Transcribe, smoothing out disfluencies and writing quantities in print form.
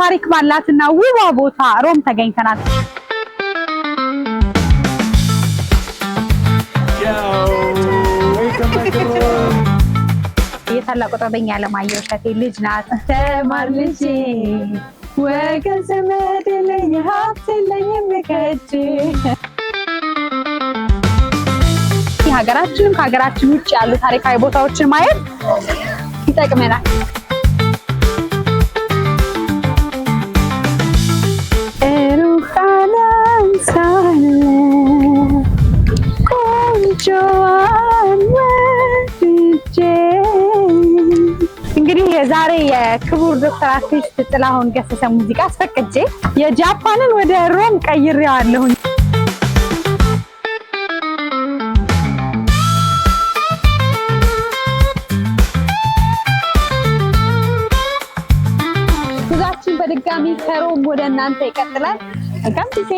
ታሪክ ባላትና ውብ ቦታ ሮም ተገኝተናል። የታላቁ ጥበበኛ አለማየሁ እሸቴ ልጅ ናት። ተማር ልጄ ወገን ዘመድ የለኝ ሀብት የለኝም ከእጄ። ሀገራችንም ከሀገራችን ውጭ ያሉ ታሪካዊ ቦታዎችን ማየት ይጠቅመናል። ሩቃናን ሳለ ቆንጆዋን ወድጄ። እንግዲህ የዛሬ የክቡር ዶክተር አርቲስት ጥላሁን ገሰሰ ሙዚቃ አስፈቅጄ የጃፓንን ወደ ሮም ቀይሬዋለሁኝ። ጉዟችን በድጋሚ ከሮም ወደ እናንተ ይቀጥላል። መልካም ጊዜ